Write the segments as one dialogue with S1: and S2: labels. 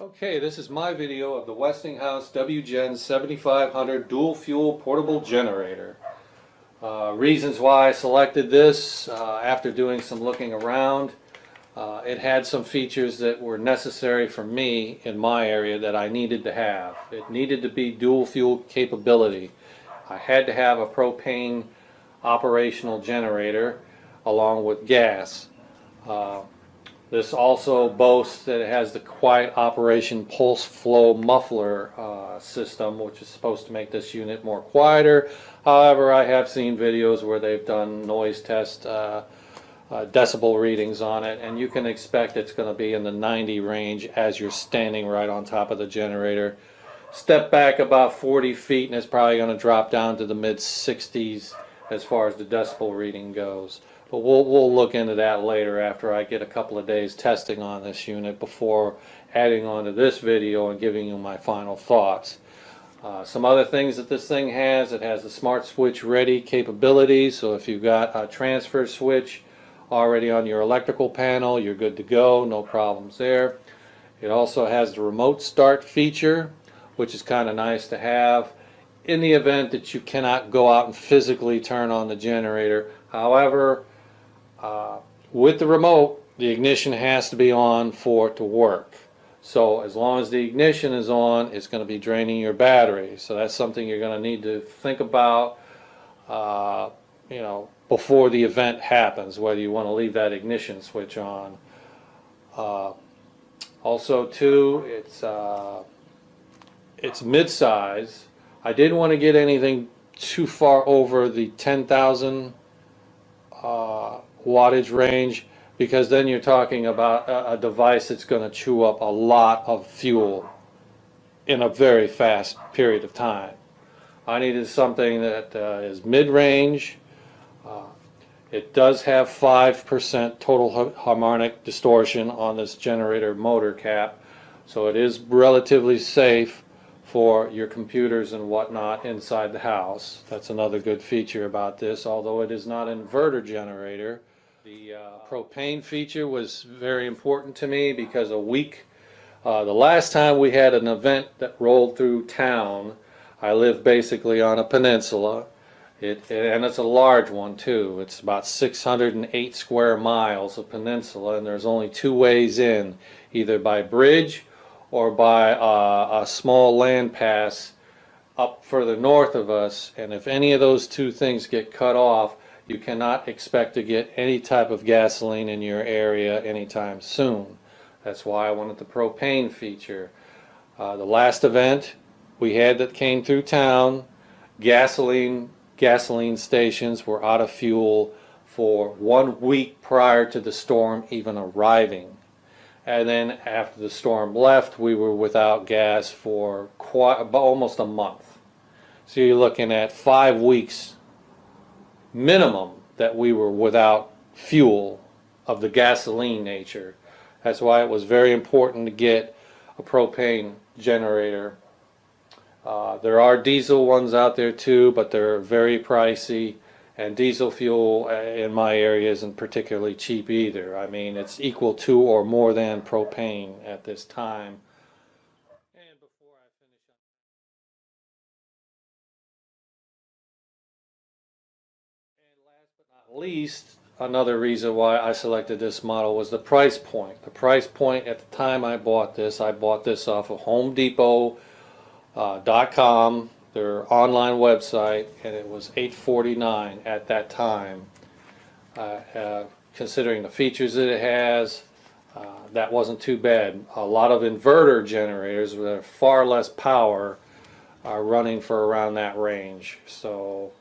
S1: Okay, this is my video of the Westinghouse WGen7500 dual fuel portable generator. Reasons why I selected this after doing some looking around. It had some features that were necessary for me in my area that I needed to have. It needed to be dual fuel capability. I had to have a propane operational generator along with gas. This also boasts that it has the quiet operation pulse flow muffler system, which is supposed to make this unit more quieter. However, I have seen videos where they've done noise test decibel readings on it, and you can expect it's going to be in the 90 range as you're standing right on top of the generator. Step back about 40 feet and it's probably going to drop down to the mid 60s as far as the decibel reading goes. But we'll look into that later after I get a couple of days testing on this unit before adding on to this video and giving you my final thoughts. Some other things that this thing has: it has the smart switch ready capability, so if you've got a transfer switch already on your electrical panel, you're good to go, no problems there. It also has the remote start feature, which is kind of nice to have in the event that you cannot go out and physically turn on the generator. However, with the remote, the ignition has to be on for it to work. So as long as the ignition is on, it's going to be draining your battery. So that's something you're going to need to think about, before the event happens, whether you want to leave that ignition switch on. Also, too, it's mid-size. I didn't want to get anything too far over the 10,000 wattage range, because then you're talking about a device that's going to chew up a lot of fuel in a very fast period of time. I needed something that is mid-range. It does have 5% total harmonic distortion on this generator motor cap, so it is relatively safe for your computers and whatnot inside the house. That's another good feature about this, although it is not an inverter generator. The propane feature was very important to me because the last time we had an event that rolled through town, I live basically on a peninsula, and it's a large one too. It's about 608 square miles of peninsula, and there's only two ways in, either by bridge or by a small land pass up further north of us. And if any of those two things get cut off, you cannot expect to get any type of gasoline in your area anytime soon. That's why I wanted the propane feature. The last event we had that came through town, gasoline stations were out of fuel for 1 week prior to the storm even arriving. And then after the storm left, we were without gas for almost a month. So you're looking at 5 weeks minimum that we were without fuel of the gasoline nature. That's why it was very important to get a propane generator. There are diesel ones out there too, but they're very pricey, and diesel fuel in my area isn't particularly cheap either. I mean, it's equal to or more than propane at this time. And before I finish up, and last but not least, another reason why I selected this model was the price point. The price point at the time I bought this off of HomeDepot.com, their online website, and it was $849 at that time. Considering the features that it has, that wasn't too bad. A lot of inverter generators with far less power are running for around that range. So,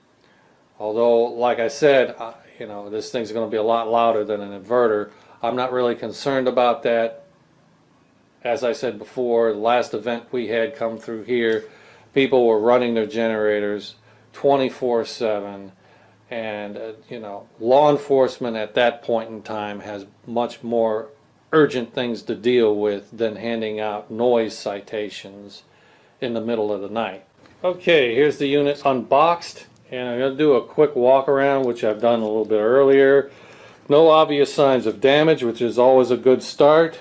S1: although, like I said, this thing's going to be a lot louder than an inverter, I'm not really concerned about that. As I said before, the last event we had come through here, people were running their generators 24/7, and law enforcement at that point in time has much more urgent things to deal with than handing out noise citations in the middle of the night. Okay, here's the unit unboxed, and I'm going to do a quick walk around, which I've done a little bit earlier. No obvious signs of damage, which is always a good start.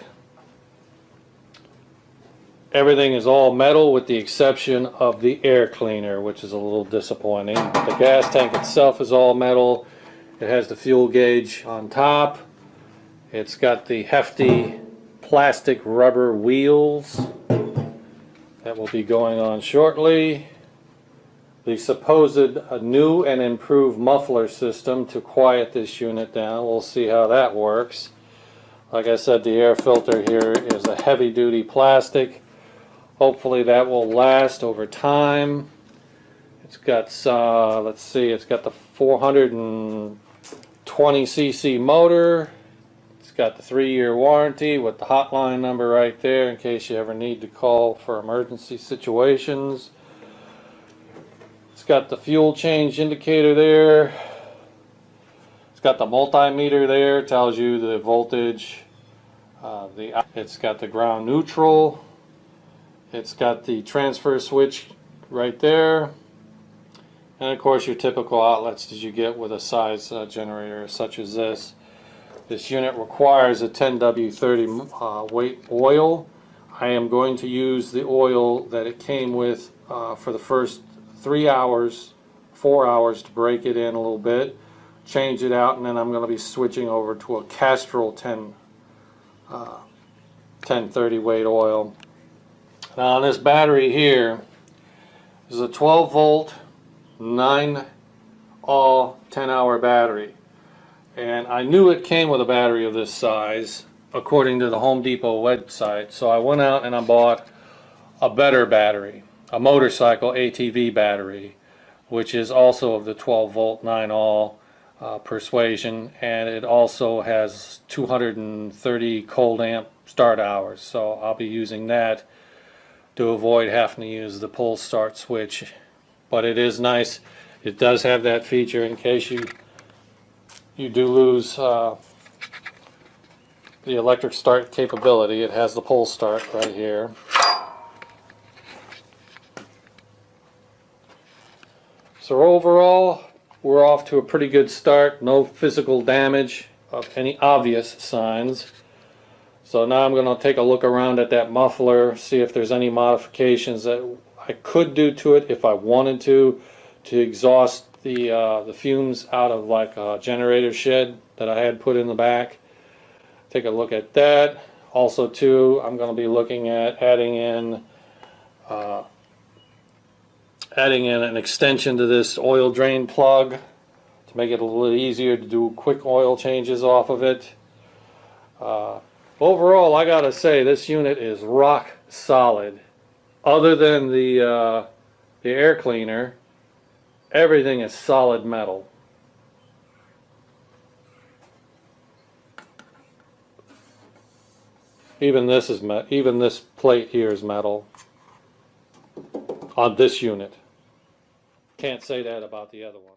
S1: everything is all metal with the exception of the air cleaner, which is a little disappointing. But the gas tank itself is all metal. It has the fuel gauge on top. It's got the hefty plastic rubber wheels that will be going on shortly. The supposed new and improved muffler system to quiet this unit down. We'll see how that works. Like I said, the air filter here is a heavy-duty plastic. Hopefully that will last over time. It's got, let's see, it's got the 420cc motor. It's got the 3-year warranty with the hotline number right there in case you ever need to call for emergency situations. It's got the fuel change indicator there. It's got the multimeter there, tells you the voltage. It's got the ground neutral. It's got the transfer switch right there. And of course your typical outlets that you get with a size generator such as this. This unit requires a 10W30 weight oil. I am going to use the oil that it came with for the first 3 hours, 4 hours to break it in a little bit, change it out, and then I'm going to be switching over to a Castrol 1030 weight oil. Now on this battery here is a 12 volt 9 all 10-hour battery, and I knew it came with a battery of this size according to the Home Depot website, so I went out and I bought a better battery, a motorcycle ATV battery, which is also of the 12 volt 9 all persuasion, and it also has 230 cold amp start hours, so I'll be using that to avoid having to use the pull start switch. But it is nice, it does have that feature in case you do lose the electric start capability. It has the pull start right here. So overall, we're off to a pretty good start. No physical damage of any obvious signs. So now I'm going to take a look around at that muffler, see if there's any modifications that I could do to it if I wanted to exhaust the fumes out of like a generator shed that I had put in the back. Take a look at that. Also too, I'm going to be looking at adding in an extension to this oil drain plug to make it a little easier to do quick oil changes off of it. Overall, I gotta say this unit is rock solid. Other than the air cleaner, everything is solid metal. Even this plate here is metal on this unit. Can't say that about the other ones.